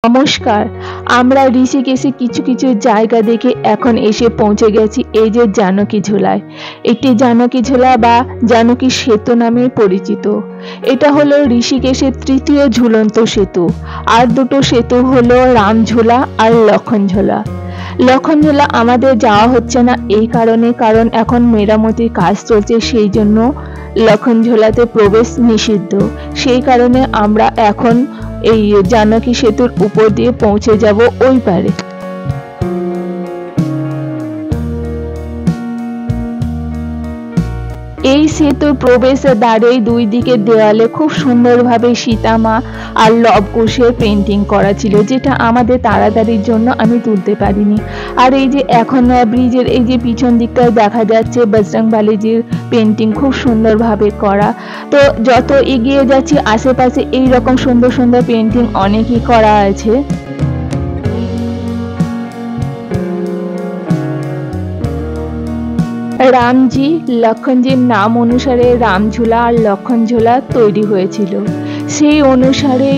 নমস্কার। আমরা ঋষিকেশে কিছু কিছু জায়গা দেখে এখন এসে পৌঁছে গেছি এই যে জানকী ঝোলায়। এটি জানকী ঝোলা বা জানকী সেতু নামে পরিচিত। এটা হলো ঋষিকেশের তৃতীয় ঝুলন্ত সেতু। আর দুটো সেতু হলো রামঝোলা আর লক্ষণঝোলা। লক্ষণঝোলা আমাদের যাওয়া হচ্ছে না এই কারণে, কারণ এখন মেরামতির কাজ চলছে, সেই জন্য লক্ষণঝোলাতে প্রবেশ নিষিদ্ধ। সেই কারণে আমরা এখন এই জানকী সেতুর উপর দিয়ে পৌঁছে যাব ওই পারে। এই সেতুর প্রবেশের দ্বারেই দুই দিকের দেওয়ালে খুব সুন্দরভাবে সীতামা আর লবকুশের পেন্টিং করা ছিল, যেটা আমাদের তাড়াতাড়ির জন্য আমি তুলতে পারিনি। আর এই যে এখন ব্রিজের এই যে পিছন দিকটায় দেখা যাচ্ছে বজরংবলীজির পেন্টিং খুব সুন্দরভাবে করা। তো যত এগিয়ে যাচ্ছি আশেপাশে এই রকম সুন্দর সুন্দর পেন্টিং অনেকই করা আছে। রামজি লক্ষণজির নাম অনুসারে রামঝোলা আর লক্ষণঝোলা তৈরি হয়েছিল। সেই অনুসারে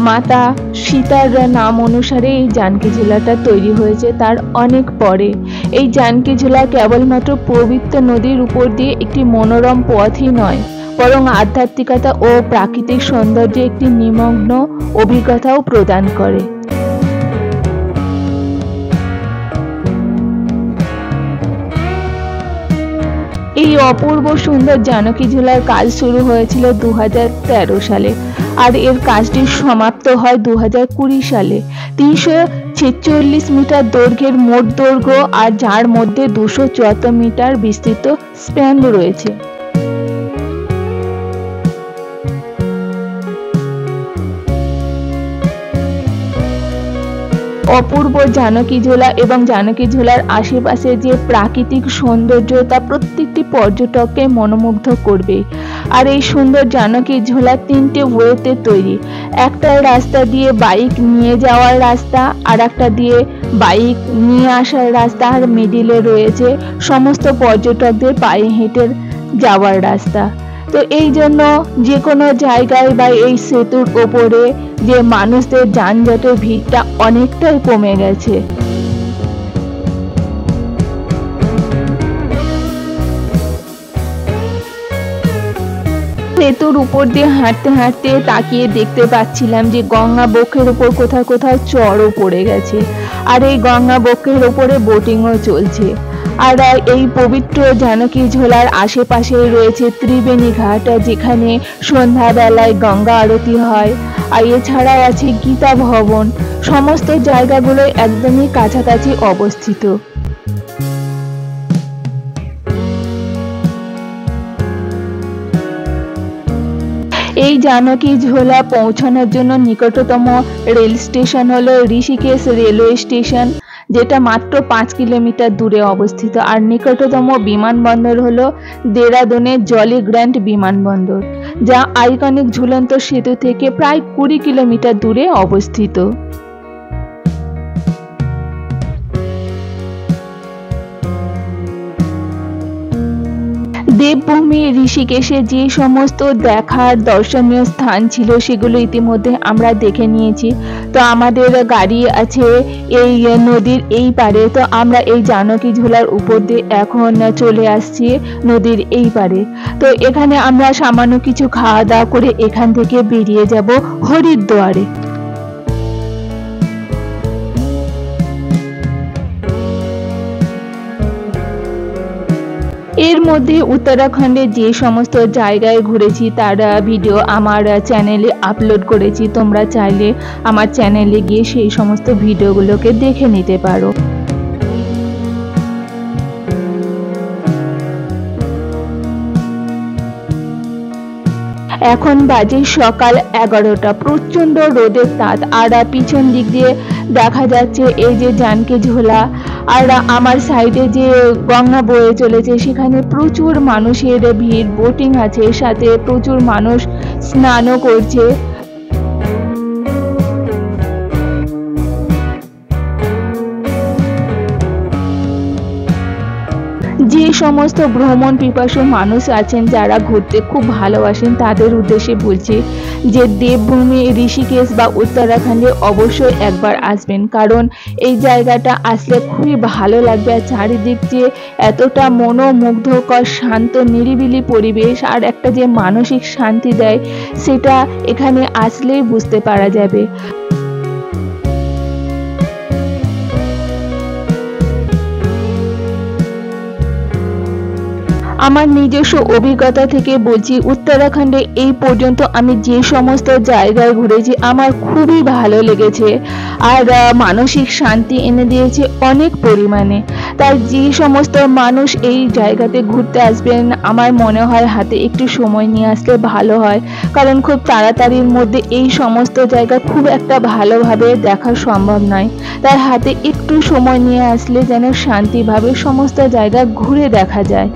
মাতা সীতার নাম অনুসারে এই জানকী ঝোলাটা তৈরি হয়েছে তার অনেক পরে। এই জানকী ঝোলা কেবলমাত্র পবিত্র নদীর উপর দিয়ে একটি মনোরম পথই নয়, বরং আধ্যাত্মিকতা ও প্রাকৃতিক সৌন্দর্যে একটি নিমগ্ন অভিজ্ঞতাও প্রদান করে। এই অপূর্ব সুন্দর জানকী ঝোলার কাজ শুরু হয়েছিল 2013 সালে আর এর কাজটি সমাপ্ত হয় 2020 সালে। 346 মিটার দৈর্ঘ্যের মোট দৈর্ঘ্য আর যার মধ্যে 274 মিটার বিস্তৃত স্প্যান রয়েছে। অপূর্ব জানকী ঝোলা এবং জানকী ঝোলার আশেপাশে যে প্রাকৃতিক সৌন্দর্য তা প্রত্যেকটি পর্যটককে মনোমুগ্ধ করবে। আর এই সুন্দর জানকী ঝোলা 3টে ওয়েতে তৈরি। একটা রাস্তা দিয়ে বাইক নিয়ে যাওয়ার রাস্তা, আর একটা দিয়ে বাইক নিয়ে আসার রাস্তা, আর মিডিলে রয়েছে সমস্ত পর্যটকদের পায়ে হেঁটে যাওয়ার রাস্তা। তো এই জন্য যে কোনো জায়গায় বা এই সেতুর ওপরে যে মানুষদের যানজটের ভিড়টা অনেকটাই কমে গেছে। সেতুর উপর দিয়ে হাঁটতে হাঁটতে তাকিয়ে দেখতে পাচ্ছিলাম যে গঙ্গা বক্ষের উপর কোথাও কোথাও চড়ও পড়ে গেছে, আর এই গঙ্গা বক্ষের উপরে বোটিংও চলছে। আর এই পবিত্র জানকী ঝোলার আশেপাশেই রয়েছে ত্রিবেণী ঘাট, যেখানে সন্ধ্যাবেলায় গঙ্গা আরতি হয়। আর এছাড়াও আছে গীতা ভবন। সমস্ত জায়গাগুলো একদমই কাছাকাছি অবস্থিত। এই জানকী ঝোলা পৌঁছানোর জন্য নিকটতম রেল স্টেশন হলো ঋষিকেশ রেলওয়ে স্টেশন, যেটা মাত্র 5 কিলোমিটার দূরে অবস্থিত। আর নিকটতম বিমানবন্দর হলো দেরাদুনের জলি গ্র্যান্ট বিমানবন্দর, যা আইকনিক ঝুলন্ত সেতু থেকে প্রায় 20 কিলোমিটার দূরে অবস্থিত। দেবভূমি ঋষিকেশে যে সমস্ত দেখার দর্শনীয় স্থান ছিল সেগুলো ইতিমধ্যে আমরা দেখে নিয়েছি। তো আমাদের গাড়ি আছে এই নদীর এই পারে, তো আমরা এই জানকী ঝোলার উপর দিয়ে এখন চলে আসছি নদীর এই পারে। তো এখানে আমরা সামান্য কিছু খাওয়া দাওয়া করে এখান থেকে বেরিয়ে যাব হরিদ্বারে। এর মধ্যে উত্তরাখণ্ডে যে সমস্ত জায়গায় ঘুরেছি তার ভিডিও আমার চ্যানেলে আপলোড করেছি। তোমরা চাইলে আমার চ্যানেলে গিয়ে সেই সমস্ত ভিডিওগুলোকে দেখে নিতে পারো। এখন বাজে সকাল 11টা। প্রচন্ড রোদের তাপ, আর পিছন দিক দিয়ে দেখা যাচ্ছে এই যে জানকী ঝোলা, আর আমার সাইডে যে গঙ্গা বয়ে চলেছে সেখানে প্রচুর মানুষের ভিড়। বোটিং আছে, সাথে প্রচুর মানুষ স্নানও করছে। যে সমস্ত ভ্রমণ পিপাসু মানুষ আছেন যারা ঘুরতে খুব ভালোবাসেন তাদের উদ্দেশ্যে বলছি যে দেবভূমি ঋষিকেশ বা উত্তরাখণ্ডে অবশ্যই একবার আসবেন, কারণ এই জায়গাটা আসলে খুবই ভালো লাগবে। আর চারিদিক যে এতটা মনোমুগ্ধকর শান্ত নিরিবিলি পরিবেশ আর একটা যে মানসিক শান্তি দেয় সেটা এখানে আসলেই বুঝতে পারা যাবে। আমার নিজস্ব অভিজ্ঞতা থেকে বলছি, উত্তরাখণ্ডে এই পর্যন্ত আমি যে সমস্ত জায়গায় ঘুরেছি আমার খুবই ভালো লেগেছে আর মানসিক শান্তি এনে দিয়েছে অনেক পরিমাণে। তাই যে সমস্ত মানুষ এই জায়গাতে ঘুরতে আসবেন আমার মনে হয় হাতে একটু সময় নিয়ে আসলে ভালো হয়, কারণ খুব তাড়াতাড়ির মধ্যে এই সমস্ত জায়গা খুব একটা ভালোভাবে দেখা সম্ভব নয়। তাই হাতে একটু সময় নিয়ে আসলে যেন শান্তিভাবে সমস্ত জায়গা ঘুরে দেখা যায়।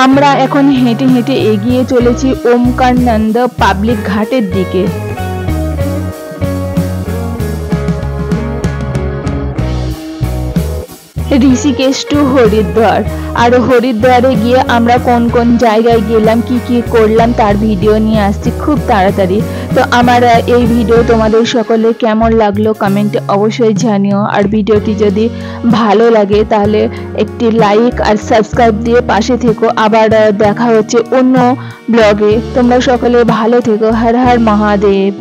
আমরা এখন হেঁটে হেঁটে এগিয়ে চলেছি ওমকারানন্দ পাবলিক ঘাটের দিকে। ঋষিকেশ টু হরিদ্বার। আর হরিদ্বারে গিয়ে আমরা কোন কোন জায়গায় গেলাম, কি কি করলাম তার ভিডিও নিয়ে আসছি খুব তাড়াতাড়ি। তো আমার এই ভিডিও তোমাদের সকলে কেমন লাগলো কমেন্টে অবশ্যই জানিও। আর ভিডিওটি যদি ভালো লাগে তাহলে একটি লাইক আর সাবস্ক্রাইব দিয়ে পাশে থেকো। আবার দেখা হচ্ছে অন্য ব্লগে। তোমরা সকলে ভালো থেকো। হর হর মহাদেব।